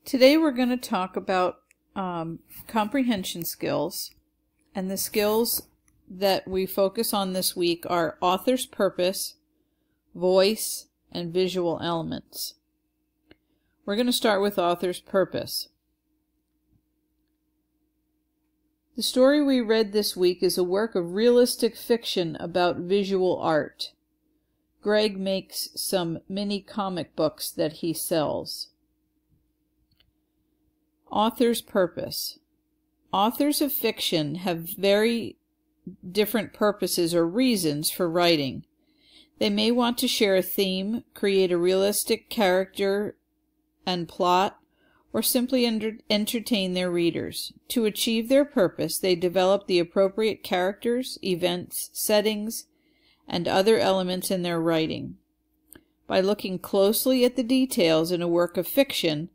Today we're going to talk about comprehension skills, and the skills that we focus on this week are author's purpose, voice, and visual elements. We're going to start with author's purpose. The story we read this week is a work of realistic fiction about visual art. Greg makes some mini comic books that he sells. Author's purpose. Authors of fiction have very different purposes or reasons for writing. They may want to share a theme, create a realistic character and plot, or simply entertain their readers. To achieve their purpose, they develop the appropriate characters, events, settings, and other elements in their writing. By looking closely at the details in a work of fiction,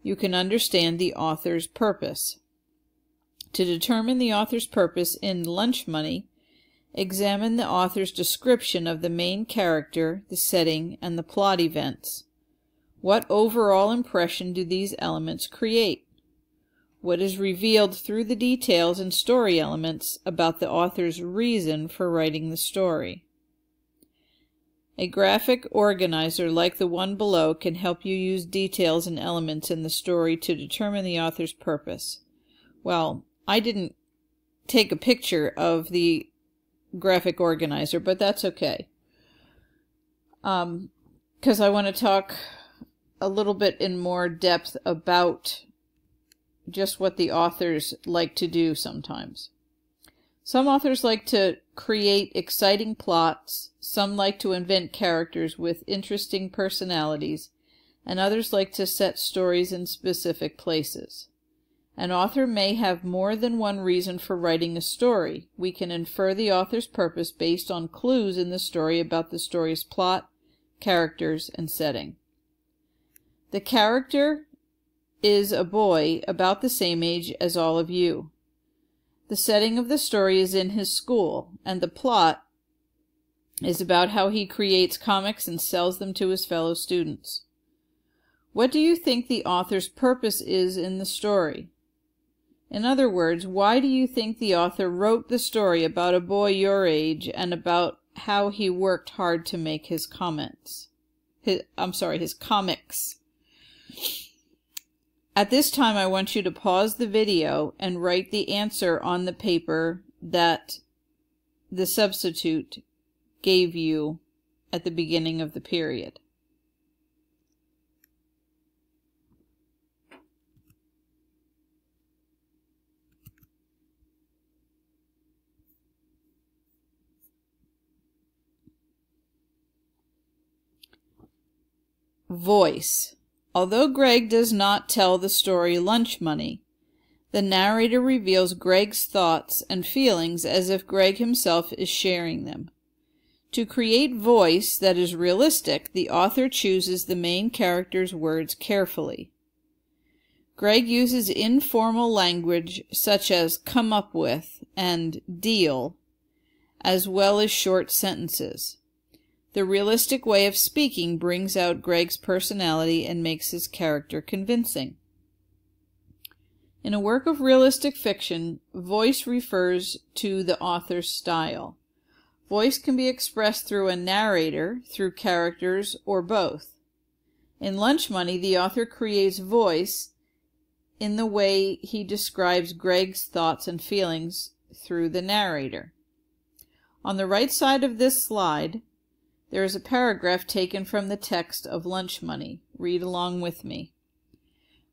you can understand the author's purpose. To determine the author's purpose in Lunch Money, examine the author's description of the main character, the setting, and the plot events. What overall impression do these elements create? What is revealed through the details and story elements about the author's reason for writing the story? A graphic organizer like the one below can help you use details and elements in the story to determine the author's purpose. Well, I didn't take a picture of the graphic organizer, but that's okay. Because I want to talk a little bit in more depth about just what the authors like to do sometimes. Some authors like to create exciting plots, some like to invent characters with interesting personalities, and others like to set stories in specific places. An author may have more than one reason for writing a story. We can infer the author's purpose based on clues in the story about the story's plot, characters, and setting. The character is a boy about the same age as all of you. The setting of the story is in his school, and the plot is about how he creates comics and sells them to his fellow students. What do you think the author's purpose is in the story? In other words, why do you think the author wrote the story about a boy your age and about how he worked hard to make his comics? At this time, I want you to pause the video and write the answer on the paper that the substitute gave you at the beginning of the period. Voice. Although Greg does not tell the story Lunch Money, the narrator reveals Greg's thoughts and feelings as if Greg himself is sharing them. To create voice that is realistic, the author chooses the main character's words carefully. Greg uses informal language such as come up with and deal, as well as short sentences. The realistic way of speaking brings out Greg's personality and makes his character convincing. In a work of realistic fiction, voice refers to the author's style. Voice can be expressed through a narrator, through characters, or both. In Lunch Money, the author creates voice in the way he describes Greg's thoughts and feelings through the narrator. On the right side of this slide, there is a paragraph taken from the text of Lunch Money. Read along with me.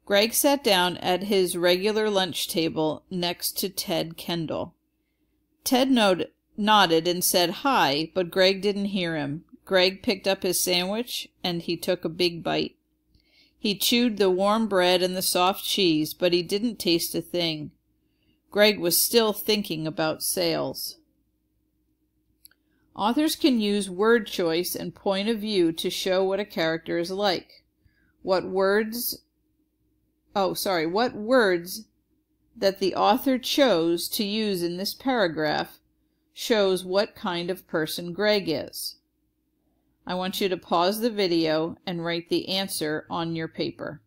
Greg sat down at his regular lunch table next to Ted Kendall. Ted nodded and said hi, but Greg didn't hear him. Greg picked up his sandwich, and he took a big bite. He chewed the warm bread and the soft cheese, but he didn't taste a thing. Greg was still thinking about sales. Authors can use word choice and point of view to show what a character is like. What words that the author chose to use in this paragraph shows what kind of person Greg is. I want you to pause the video and write the answer on your paper.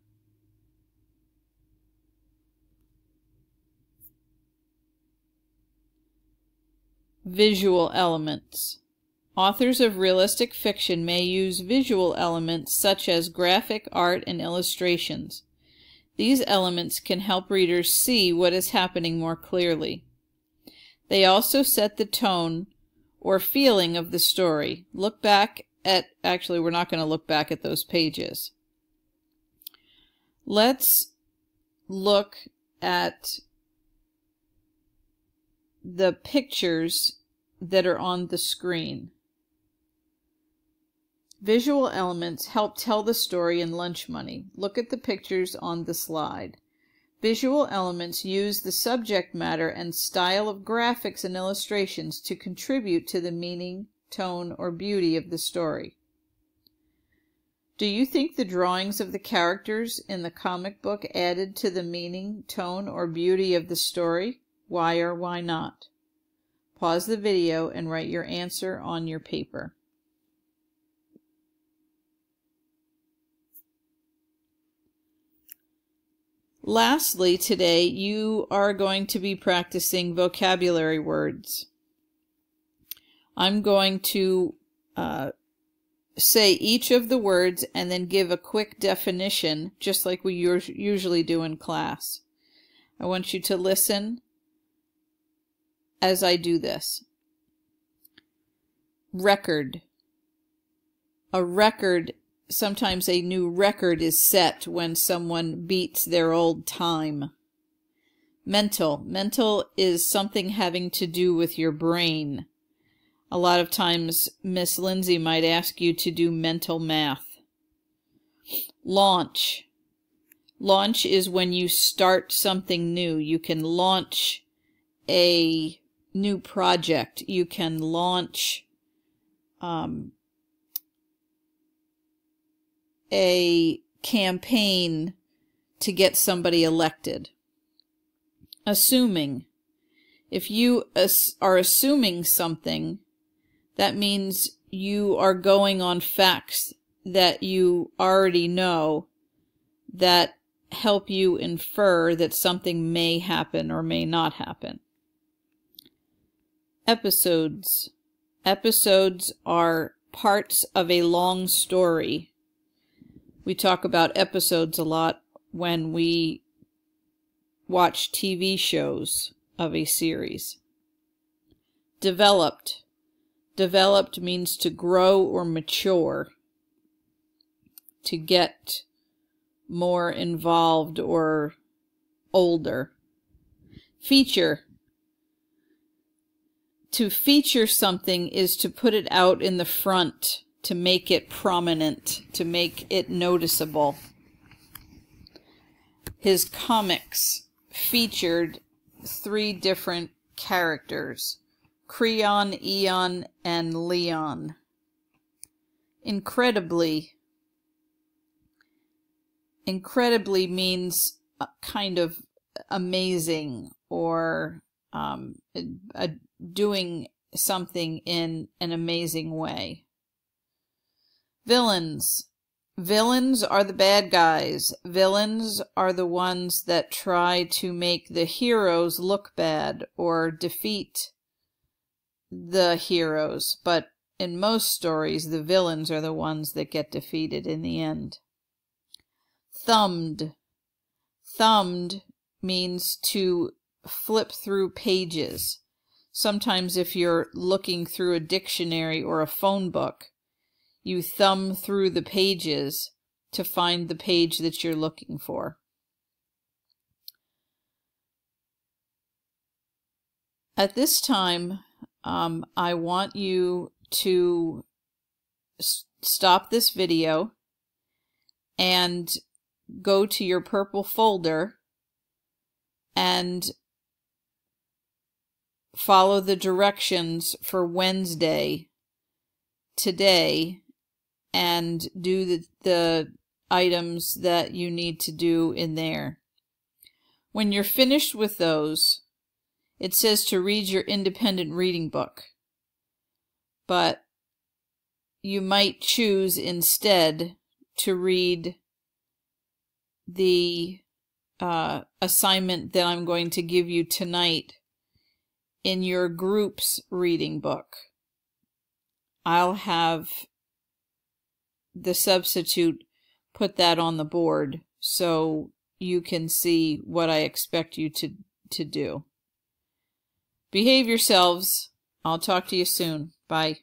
Visual elements. Authors of realistic fiction may use visual elements such as graphic art and illustrations. These elements can help readers see what is happening more clearly. They also set the tone or feeling of the story. Look back at, actually, we're not going to look back at those pages. Let's look at the pictures that are on the screen. Visual elements help tell the story in Lunch Money. Look at the pictures on the slide. Visual elements use the subject matter and style of graphics and illustrations to contribute to the meaning, tone, or beauty of the story. Do you think the drawings of the characters in the comic book added to the meaning, tone, or beauty of the story? Why or why not? Pause the video and write your answer on your paper. Lastly, today you are going to be practicing vocabulary words. I'm going to say each of the words and then give a quick definition, just like we usually do in class. I want you to listen as I do this. Record. A record, sometimes a new record is set when someone beats their old time. Mental. Mental is something having to do with your brain. A lot of times Miss Lindsay might ask you to do mental math. Launch. Launch is when you start something new. You can launch a new project. You can launch a campaign to get somebody elected. Assuming. If you are assuming something, that means you are going on facts that you already know that help you infer that something may happen or may not happen. Episodes. Episodes are parts of a long story. We talk about episodes a lot when we watch TV shows of a series. Developed. Developed means to grow or mature, to get more involved or older. Feature. To feature something is to put it out in the front, to make it prominent, to make it noticeable. His comics featured 3 different characters: Creon, Eon, and Leon. Incredibly. Incredibly means kind of amazing, or doing something in an amazing way. Villains. Villains are the bad guys. Villains are the ones that try to make the heroes look bad or defeat the heroes, but in most stories the villains are the ones that get defeated in the end. Thumbed. Thumbed means to flip through pages. Sometimes if you're looking through a dictionary or a phone book, you thumb through the pages to find the page that you're looking for. At this time, I want you to stop this video and go to your purple folder and follow the directions for Wednesday today and do the items that you need to do in there. When you're finished with those, it says to read your independent reading book, but you might choose instead to read the assignment that I'm going to give you tonight in your group's reading book. I'll have the substitute put that on the board so you can see what I expect you to do. Behave yourselves. I'll talk to you soon. Bye.